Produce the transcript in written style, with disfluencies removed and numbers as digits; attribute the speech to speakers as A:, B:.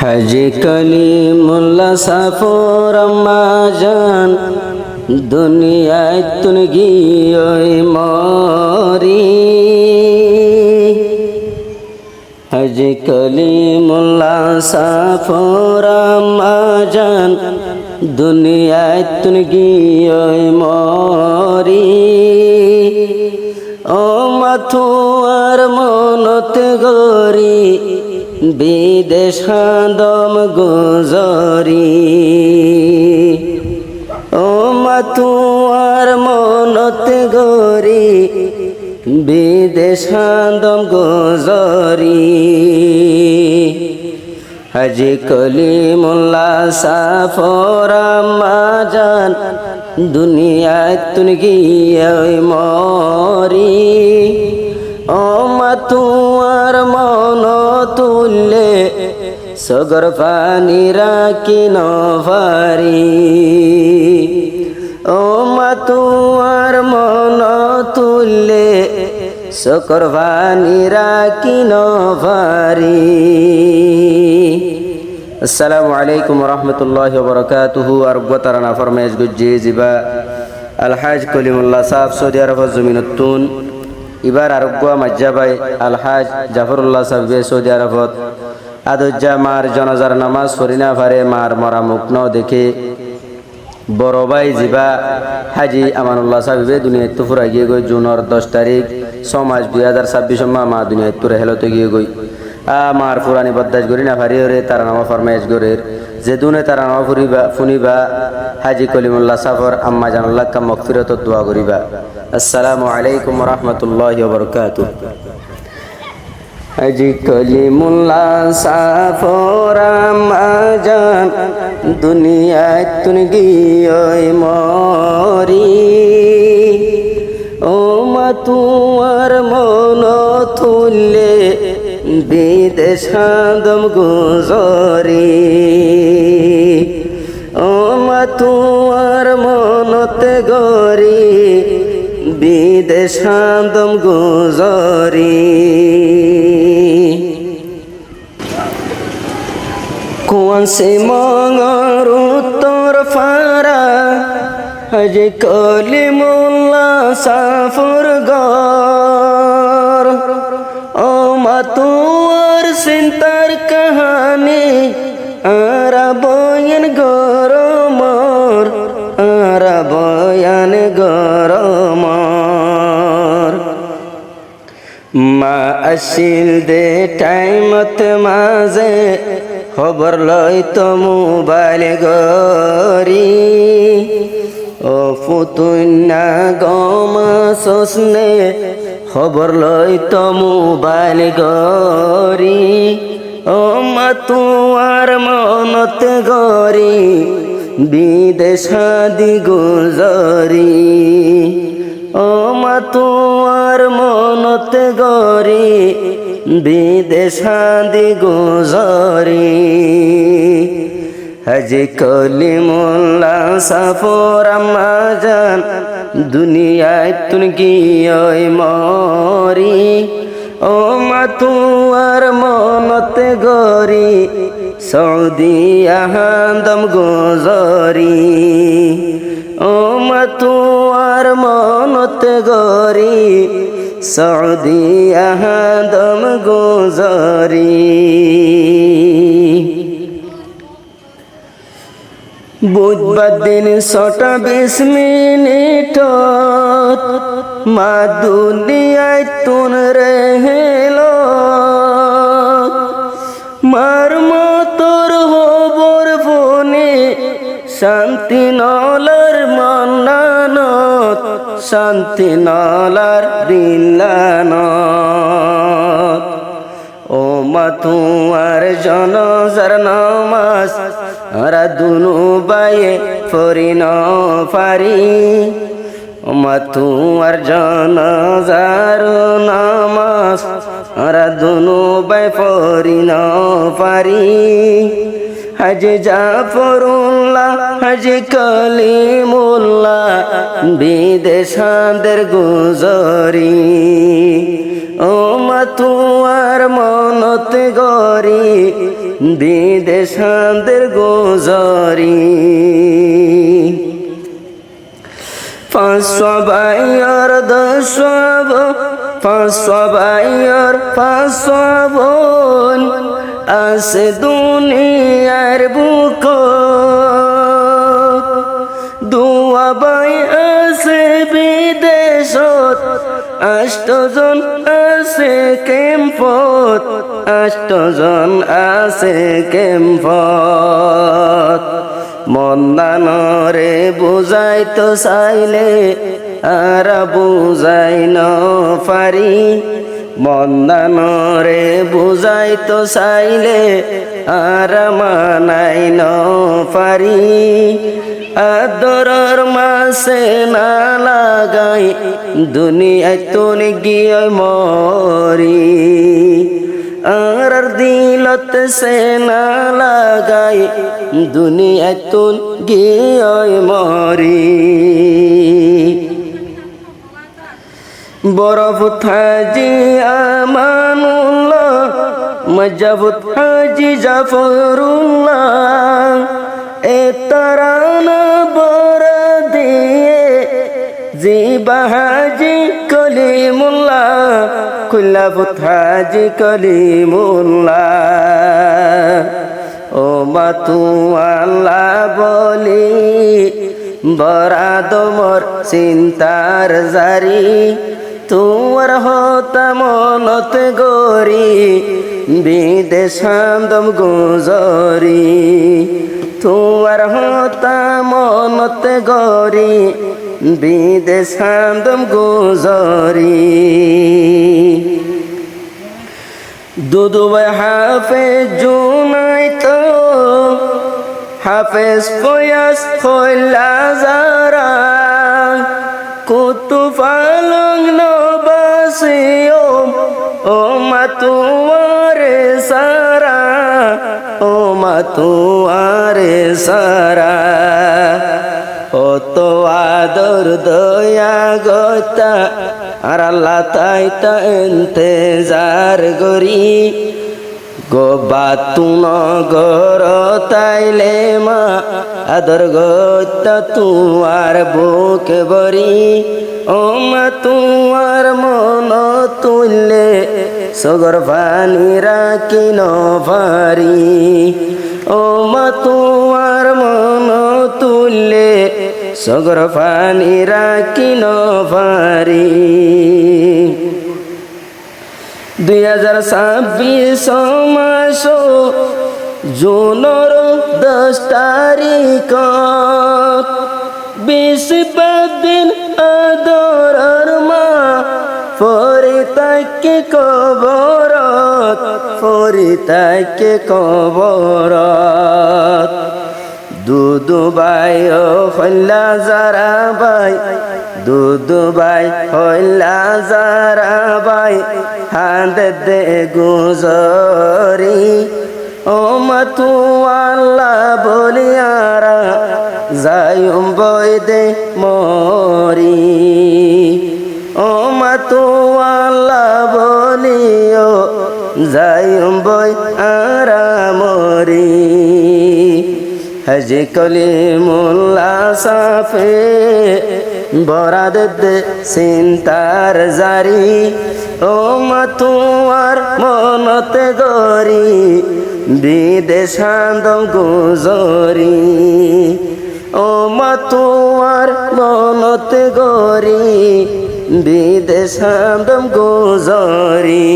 A: হাজি কলিমুল্লাহ সাফর আম্মা জান দুনিয়ায় তুন গিয়ে মরি। হাজি কলিমুল্লাহ সাফর আম্মা জান দুনিয়ায় তুন গিয়ে মরি। ও মাথুয়ার মনত গরি বিদেশ দম গুজরি। ও মাতুয়ার মনত গরি বিদেশ দম গুজরি। হাজি কলিমুল্লাহ সাফর আম্মা জান দুনিয়ায় তুন গিয়ে মরি। ও মাতুয়ার মন তুললে সগর পানি রাখি নভারি। ও মাতুয়ার মন তুললে সগর পানি রাখি নভারি। আসসালামু আলাইকুম রহমতুল্লাহি ওয়া বারাকাতুহু। আর গতারানা ফরমাইশ গুজ্জি জিবা আলহাজ কলিমুল্লাহ সাহ সৌদি আরব জমিনতুন এবার আরোগ্য মাজ্জাবাই আলহাজ জাফরুল্লাহ সাহেব সৌদি আরবত আদজ্জা মার জনাজার নামাজ ফরিনা ফারে মার মরা মুখ ন দেখে বড় ভাই জিবা হাজি আমানুল্লাহ সাহেব দুনিয়াত তো ফুরা গিয়ে গই জুনের 10 তারিখ 6 মাস 2026 মা দুনিয়াত পুরে হেলতে গিয়ে গই আমার পুরানি বদাস গরি না ফারি রে তারা নামা ফরমাইশ গরের যে দুনে তারা নামা ফুনিবা হাজি কলিমুল্লাহ সাফর আম্মা জানুল্লাহ কা মাগফিরাত দোয়া করিবা। আসসালামু আলাইকুম ওয়া রাহমাতুল্লাহি ওয়া বারাকাতুহু। হাজি কলিমুল্লাহ সাফর আম্মা জান দুনিয়ায় তুন গিয়ে মরি। ও মাতুয়ার মন তুললে বিদেশ দম গুজরি। ও মাতুয়ার মনত গরি বিদেশ দম গুজরি। কোন সে মঙ্গর উত্তর ফারা হাজি কলিমুল্লাহ সাফর গর। ও মাতুয়ার সিন্তার কাহানি আরা বয়ান গরমর আরা বয়ান গরমর। মা আসিল দে টাইমত মাঝে খবর লই তো মোবাইল গরি। ও ফুতুন্না গমা সসনে খবর লই তো মোবাইল গরি। ও মাতুয়ার মনত গরি বিদেশ দি গুজরি। ও মাতুয়ার মনত গরি বিদেশ দি গুজরি। হাজি কলিমুল্লাহ সাফর আম্মা জান দুনিয়ায় তুন গিয়ে মরি। ও মাতুয়ার মনত গরি সৌদি দম গুজরি। ও মাতুয়ার মনত গরি সৌদি দম গুজরি। বুধবার দিন 6:20 মা দুনিয়ায় তুন রেহেল। মার মতর হবর ফোনে শান্তি নলার মান্নানত শান্তি নলার দিল্লানত। ও মাতুয়ার জনাজার নামাজ আরা দুনু বায়ে ফরিন ফারি। ও মাতুয়ার জনাজার নামাজ আরা দুনু বায়ে ফরিন ফারি। হাজি জাফরুল্লাহ হাজি কলিমুল্লাহ বিদেশাদের গুজরি। ও মাতুয়ার মনত গরি বিদেশান্তের গুজরি পাঁচশাবাইয়ার দশব পাঁচশাবাইয়ার পাঁচশাবন আছে দুনিয়ার বুক দুয়াবাই আছে বিদেশত আষ্টজন আছে কেম্পত আষ্টজন আছে কেম্পত মন্দানরে বুঝাইতো চাইলে আর বুঝাই ন পারি মন্দানরে বুঝাইতো চাইলে আর মানাই ন পারি আদরর মাসে না লাগাই দুনিয়ায় তোন গিয়ে মরি আর দিলত সে না লাগাই দুনিয়ায় তোন গিয়ে মরি বরফ হাজি আমানুল্লাহ মজবুত হাজি জাফরুল্লাহ এ তারানা বর দিয়ে জিবাহাজি কলিমুল্লাহ খুল্লাফুত হাজি কলিমুল্লাহ ও মাতু আল্লাহ বলি বরাদমর চিন্তার জারি তোর হতা মনত গরি বিদেশান্দম গুজরি তোর হতা মনত গরি বিদেশান্দম গুজরি দুদুবাই হাফে জুনাইতো হাফেজ ফয়াস হইলা যারা কুতু পালং নবাসিও ও মাতুয়ারে সারা ও মাতুয়ারে সারা ও তো আদর দয়া গতা আর আল্লাহ তাইতা ইন্তেজার গরি গো বাতু নগর তাইলে মা আদর গতা তুয়ার বুক বরি ও মা তুয়ার মন তুললে সগর পানি রাখি নভারি ও মা তুয়ার মন তুললে সগর পানি রাখি নভারি 2026 মাস জুনের 10 তারিখ 20 দিন আদরের মা পরে তাকে কবরত পরে তাকে কবরত দুদু বাই হইলা যারা বাই দুদু বাই হইলা যারা বাই হাঁদে দে গুজরি ও মাতু আল্লাহ বলিয়ারা যাইম বই দে মরি ও মাতু আল্লাহ বলিও যাইম বই আরা মরি হাজি কলিমুল্লাহ সাফে বরাদ দে চিন্তার জারি ও মাতুয়ার মনতে গরি বিদেশান্দম গুজরি ও মাতুয়ার মনতে গরি বিদেশান্দম গুজরি